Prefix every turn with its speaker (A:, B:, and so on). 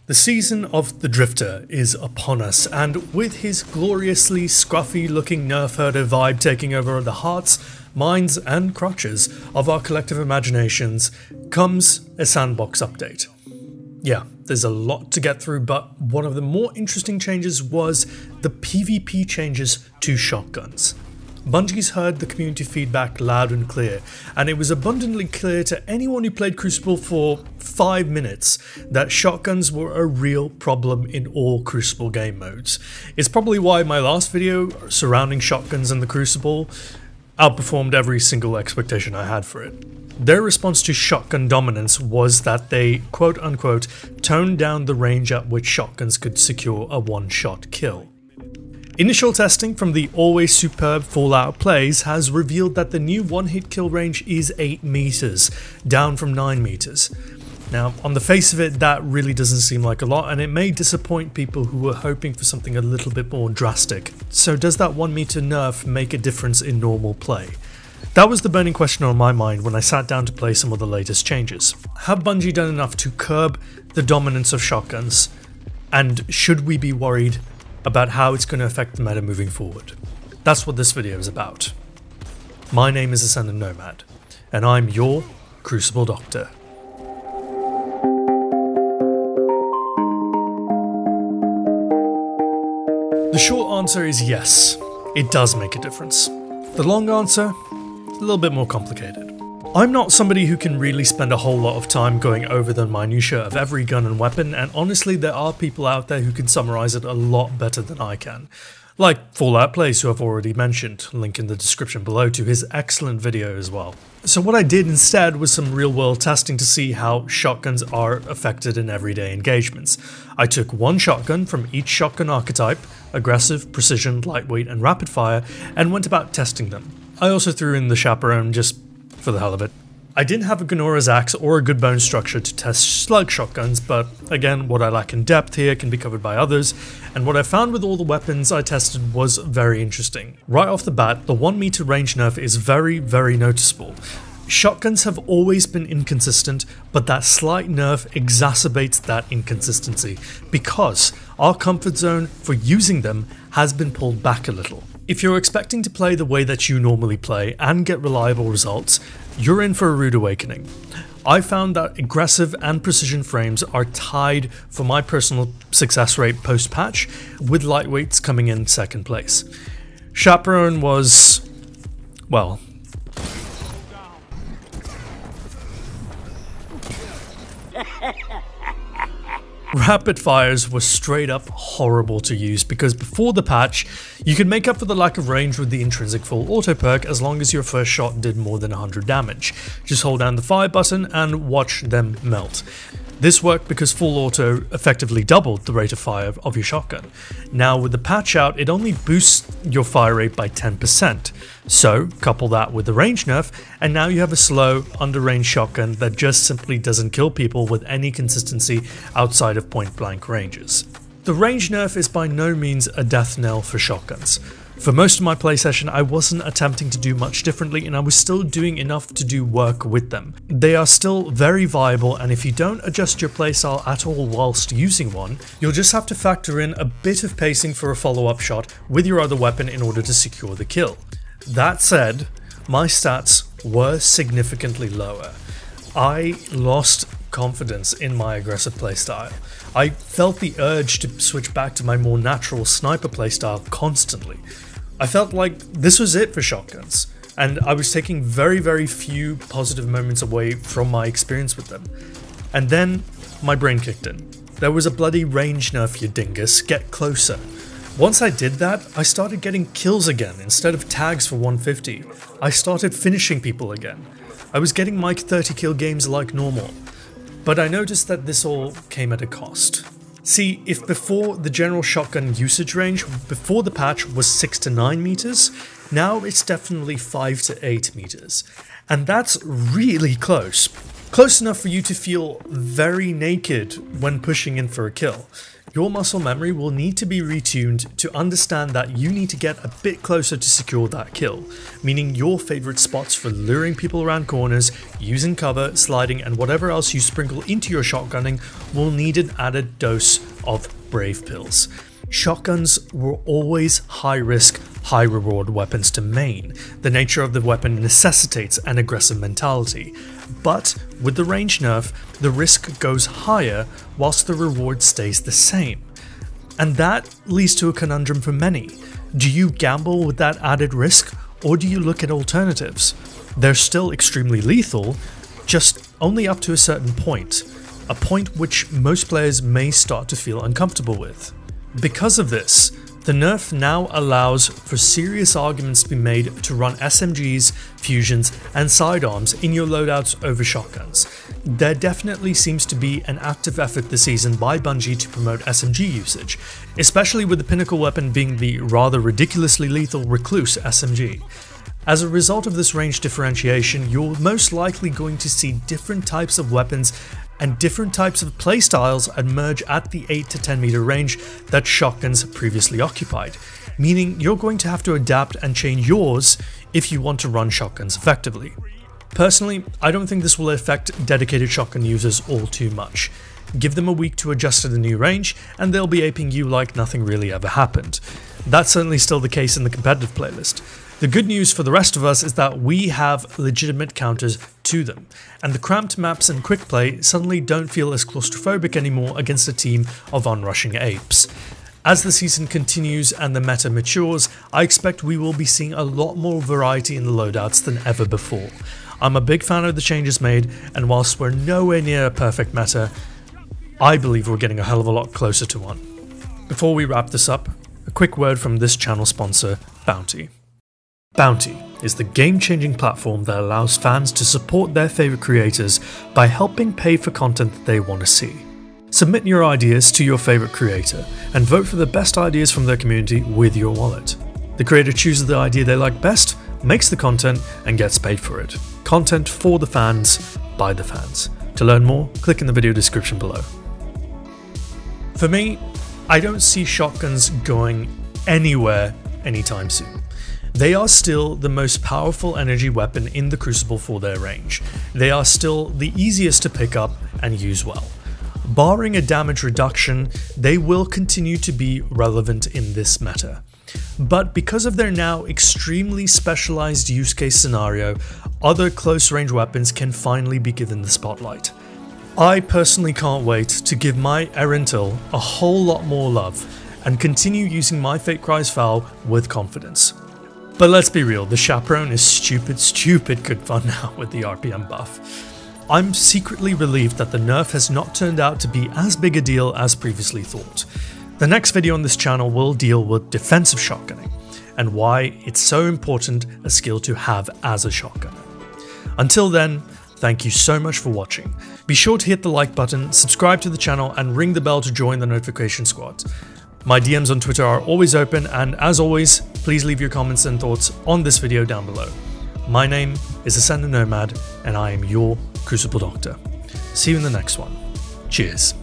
A: The season of the Drifter is upon us, and with his gloriously scruffy looking nerf herder vibe taking over the hearts, minds and crotches of our collective imaginations comes a sandbox update. Yeah, there's a lot to get through, but one of the more interesting changes was the PvP changes to shotguns. Bungie's heard the community feedback loud and clear, and it was abundantly clear to anyone who played Crucible for 5 minutes that shotguns were a real problem in all Crucible game modes. It's probably why my last video surrounding shotguns in the Crucible outperformed every single expectation I had for it. Their response to shotgun dominance was that they quote-unquote toned down the range at which shotguns could secure a one-shot kill. Initial testing from the always superb Fallout plays has revealed that the new one-hit kill range is 8 meters, down from 9 meters. Now, on the face of it, that really doesn't seem like a lot, and it may disappoint people who were hoping for something a little bit more drastic. So does that 1 meter nerf make a difference in normal play? That was the burning question on my mind when I sat down to play some of the latest changes. Have Bungie done enough to curb the dominance of shotguns? And should we be worried about how it's going to affect the meta moving forward? That's what this video is about. My name is Ascendant Nomad, and I'm your Crucible Doctor. The short answer is yes, it does make a difference. The long answer, a little bit more complicated. I'm not somebody who can really spend a whole lot of time going over the minutiae of every gun and weapon, and honestly there are people out there who can summarize it a lot better than I can. Like Fallout Plays, who I've already mentioned, link in the description below to his excellent video as well. So what I did instead was some real world testing to see how shotguns are affected in everyday engagements. I took one shotgun from each shotgun archetype, aggressive, precision, lightweight and rapid fire, and went about testing them. I also threw in the chaperone just for the hell of it. I didn't have a Gnora's axe or a good bone structure to test slug shotguns, but again, what I lack in depth here can be covered by others, and what I found with all the weapons I tested was very interesting. Right off the bat, the 1 meter range nerf is very noticeable. Shotguns have always been inconsistent, but that slight nerf exacerbates that inconsistency, because our comfort zone for using them has been pulled back a little. If you're expecting to play the way that you normally play and get reliable results, you're in for a rude awakening. I found that aggressive and precision frames are tied for my personal success rate post-patch, with lightweights coming in second place. Chaperone was, well, rapid fires were straight up horrible to use, because before the patch, you could make up for the lack of range with the intrinsic full auto perk as long as your first shot did more than 100 damage. Just hold down the fire button and watch them melt. This worked because full auto effectively doubled the rate of fire of your shotgun. Now with the patch out, it only boosts your fire rate by 10%. So couple that with the range nerf, and now you have a slow, under-range shotgun that just simply doesn't kill people with any consistency outside of point-blank ranges. The range nerf is by no means a death knell for shotguns. For most of my play session, I wasn't attempting to do much differently, and I was still doing enough to do work with them. They are still very viable, and if you don't adjust your playstyle at all whilst using one, you'll just have to factor in a bit of pacing for a follow-up shot with your other weapon in order to secure the kill. That said, my stats were significantly lower. I lost confidence in my aggressive playstyle. I felt the urge to switch back to my more natural sniper playstyle constantly. I felt like this was it for shotguns, and I was taking very few positive moments away from my experience with them. And then my brain kicked in. There was a bloody range nerf, you dingus, get closer. Once I did that, I started getting kills again instead of tags for 150. I started finishing people again. I was getting my 30 kill games like normal. But I noticed that this all came at a cost. See, if before the general shotgun usage range before the patch was 6 to 9 meters, now it's definitely 5 to 8 meters. And that's really close. Close enough for you to feel very naked when pushing in for a kill. Your muscle memory will need to be retuned to understand that you need to get a bit closer to secure that kill, meaning your favorite spots for luring people around corners, using cover, sliding, and whatever else you sprinkle into your shotgunning will need an added dose of brave pills. Shotguns were always high risk, high reward weapons to main. The nature of the weapon necessitates an aggressive mentality. But with the range nerf, the risk goes higher whilst the reward stays the same. And that leads to a conundrum for many. Do you gamble with that added risk, or do you look at alternatives? They're still extremely lethal, just only up to a certain point, a point which most players may start to feel uncomfortable with. Because of this, the nerf now allows for serious arguments to be made to run SMGs, fusions, and sidearms in your loadouts over shotguns. There definitely seems to be an active effort this season by Bungie to promote SMG usage, especially with the pinnacle weapon being the rather ridiculously lethal Recluse SMG. As a result of this range differentiation, you're most likely going to see different types of weapons and different types of playstyles emerge at the 8 to 10 meter range that shotguns previously occupied, meaning you're going to have to adapt and change yours if you want to run shotguns effectively. Personally, I don't think this will affect dedicated shotgun users all too much. Give them a week to adjust to the new range and they'll be aping you like nothing really ever happened. That's certainly still the case in the competitive playlist. The good news for the rest of us is that we have legitimate counters to them, and the cramped maps and quick play suddenly don't feel as claustrophobic anymore against a team of onrushing apes. As the season continues and the meta matures, I expect we will be seeing a lot more variety in the loadouts than ever before. I'm a big fan of the changes made, and whilst we're nowhere near a perfect meta, I believe we're getting a hell of a lot closer to one. Before we wrap this up, a quick word from this channel sponsor, Bounty. Bounty is the game-changing platform that allows fans to support their favorite creators by helping pay for content that they want to see. Submit your ideas to your favorite creator and vote for the best ideas from their community with your wallet. The creator chooses the idea they like best, makes the content, and gets paid for it. Content for the fans, by the fans. To learn more, click in the video description below. For me, I don't see shotguns going anywhere anytime soon. They are still the most powerful energy weapon in the Crucible for their range. They are still the easiest to pick up and use well. Barring a damage reduction, they will continue to be relevant in this meta. But because of their now extremely specialized use case scenario, other close range weapons can finally be given the spotlight. I personally can't wait to give my Erentil a whole lot more love and continue using my Fate Cries Foul with confidence. But let's be real, the Chaperone is stupid good fun now with the RPM buff. I'm secretly relieved that the nerf has not turned out to be as big a deal as previously thought. The next video on this channel will deal with defensive shotgunning, and why it's so important a skill to have as a shotgunner. Until then, thank you so much for watching. Be sure to hit the like button, subscribe to the channel, and ring the bell to join the notification squad. My DMs on Twitter are always open, and as always, please leave your comments and thoughts on this video down below. My name is Ascendant Nomad, and I am your Crucible Doctor. See you in the next one. Cheers.